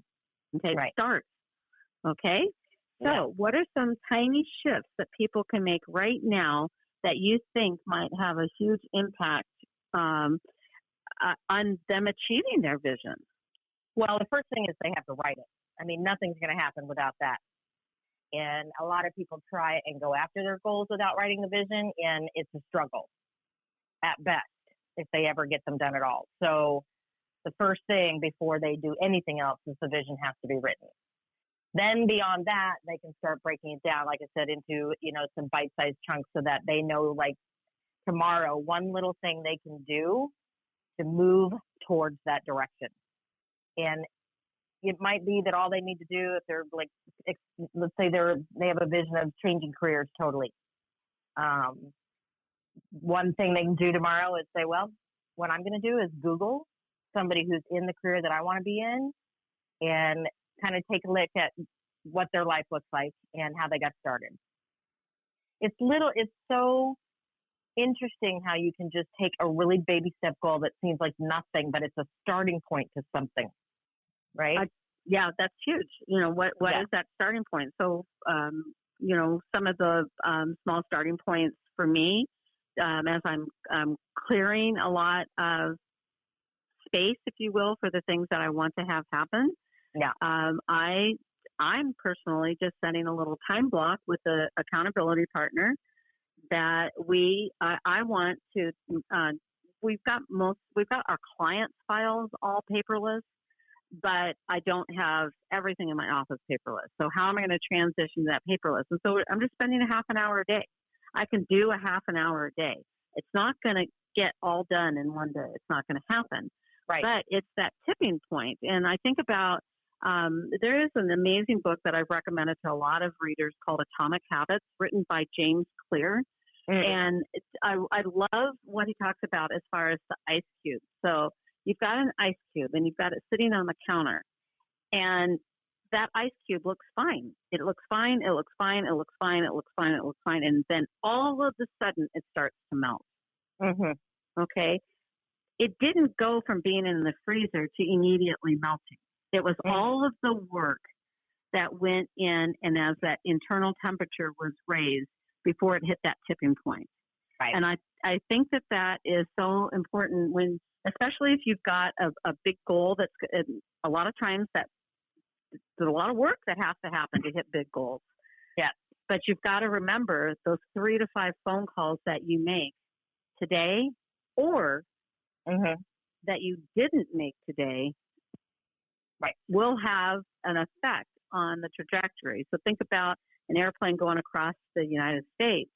Okay, right. Start. Okay, so yeah. What are some tiny shifts that people can make right now that you think might have a huge impact on them achieving their vision? Well, the first thing is they have to write it. I mean, nothing's going to happen without that. And a lot of people try and go after their goals without writing the vision, and it's a struggle at best if they ever get them done at all. So the first thing before they do anything else is the vision has to be written. Then beyond that, they can start breaking it down, like I said, into, some bite-sized chunks so that they know, like, tomorrow, one little thing they can do to move towards that direction. And it might be that all they need to do, if they're like, let's say they have a vision of changing careers totally. One thing they can do tomorrow is say, well, what I'm going to do is Google somebody who's in the career that I want to be in and kind of take a look at what their life looks like and how they got started. It's so interesting how you can just take a really baby step goal that seems like nothing, but it's a starting point to something, right? Yeah, that's huge. What yeah. is that starting point? So, some of the small starting points for me, as I'm clearing a lot of space, if you will, for the things that I want to have happen. Yeah. I'm personally just setting a little time block with the accountability partner that I want to. We've got our clients' files all paperless, but I don't have everything in my office paperless. So how am I going to transition to that paperless? And so I'm just spending a half an hour a day. I can do a half an hour a day. It's not going to get all done in one day. It's not going to happen. Right. But it's that tipping point. And I think about, there is an amazing book that I've recommended to a lot of readers called Atomic Habits, written by James Clear. And I love what he talks about as far as the ice cube. So you've got an ice cube and you've got it sitting on the counter. And that ice cube looks fine. It looks fine. It looks fine. It looks fine. It looks fine. It looks fine. And then all of a sudden it starts to melt. Mm-hmm. Okay. It didn't go from being in the freezer to immediately melting. It was all of the work that went in, and as that internal temperature was raised before it hit that tipping point. Right. And I think that is so important when, especially if you've got a big goal that's a lot of times that there's a lot of work that has to happen to hit big goals. Yeah. But you've got to remember those 3 to 5 phone calls that you make today or that you didn't make today will have an effect on the trajectory. So think about an airplane going across the United States.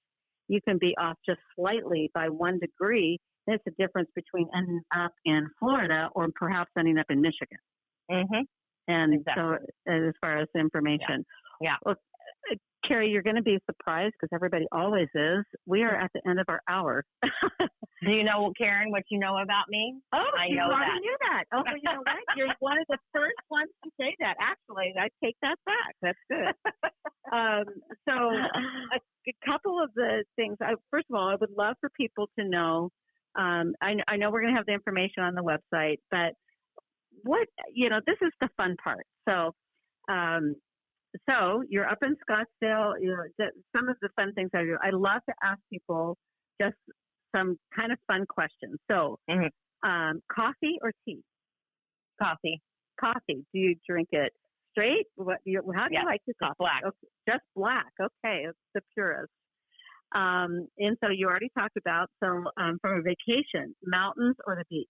You can be off just slightly by 1 degree. And it's a difference between ending up in Florida or perhaps ending up in Michigan. Mm-hmm. And exactly. So as far as information. Yeah. Well, Carey, you're going to be surprised because everybody always is. We are at the end of our hour. Do you know, Karen, what you know about me? Oh, I you know already that. knew that. Oh, well, you know what? You're one of the first ones to say that. Actually, I take that back. That's good. So a couple of the things. First of all, I would love for people to know. I know we're going to have the information on the website, but this is the fun part. So you're up in Scottsdale. Some of the fun things I do. I love to ask people just some kind of fun questions. So, coffee or tea? Coffee. Coffee. Do you drink it straight? How do you like your coffee? Black. Okay, just black. Okay, it's the purest. And so you already talked about from a vacation, mountains or the beach?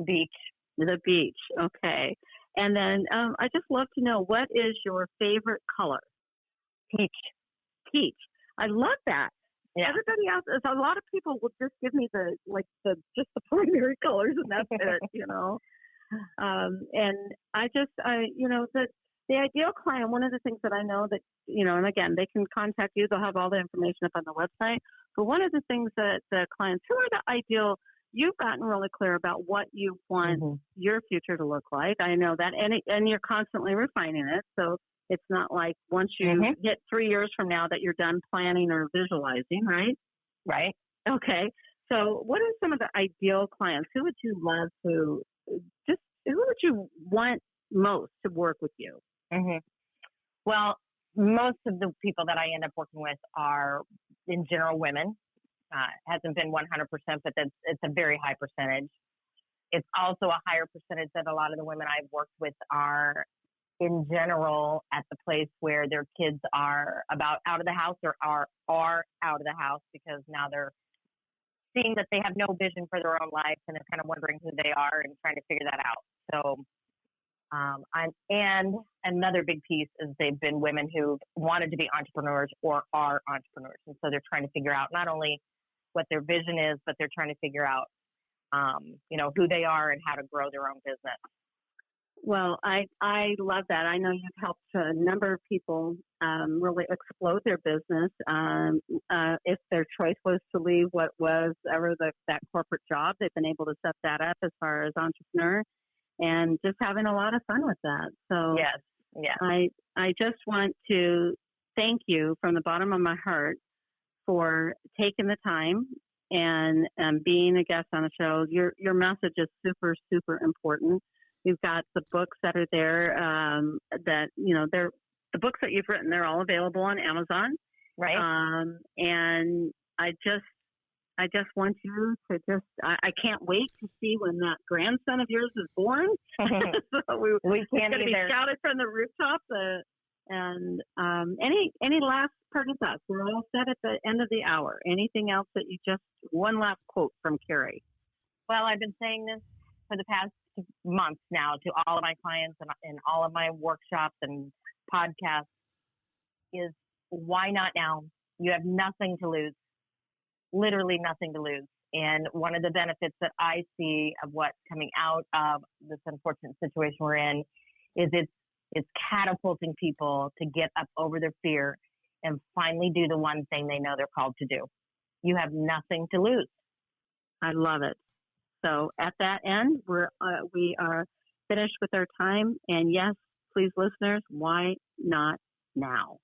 Beach. The beach. Okay. And then I just love to know, what is your favorite color? Peach. Peach. I love that. Yeah. Everybody else, a lot of people will just give me the primary colors, and that's it, And the ideal client, one of the things that I know that, and again, they can contact you. They'll have all the information up on the website. But one of the things that the clients who are the ideal, you've gotten really clear about what you want your future to look like. I know that, and you're constantly refining it. So it's not like once you hit 3 years from now that you're done planning or visualizing, right? Right. Okay. So what are some of the ideal clients? Who would you love who would you want most to work with you? Mm-hmm. Well, most of the people that I end up working with are, in general, women. Hasn't been 100%, but it's a very high percentage. It's also a higher percentage that a lot of the women I've worked with are, in general, at the place where their kids are about out of the house or are out of the house because now they're seeing that they have no vision for their own life and they're kind of wondering who they are and trying to figure that out. So, and another big piece is they've been women who've wanted to be entrepreneurs or are entrepreneurs. And so they're trying to figure out not only what their vision is, but they're trying to figure out, who they are and how to grow their own business. Well, I love that. I know you've helped a number of people really explode their business. If their choice was to leave what was ever that corporate job, they've been able to set that up as far as entrepreneur and just having a lot of fun with that. So yes. Yeah. I just want to thank you from the bottom of my heart for taking the time and being a guest on the show. Your message is super, super important. You've got the books that are there they're the books that you've written. They're all available on Amazon. Right. And I just want you to I can't wait to see when that grandson of yours is born. So we can't it's going to be shouted from the rooftops. And any last parting thoughts? We're all set at the end of the hour. Anything else that one last quote from Carey? Well, I've been saying this for the past months now to all of my clients and all of my workshops and podcasts is, why not now? You have nothing to lose, literally nothing to lose. And one of the benefits that I see of what's coming out of this unfortunate situation we're in is it's catapulting people to get up over their fear and finally do the one thing they know they're called to do. You have nothing to lose. I love it. So at that end, we are finished with our time. And yes, please, listeners, why not now?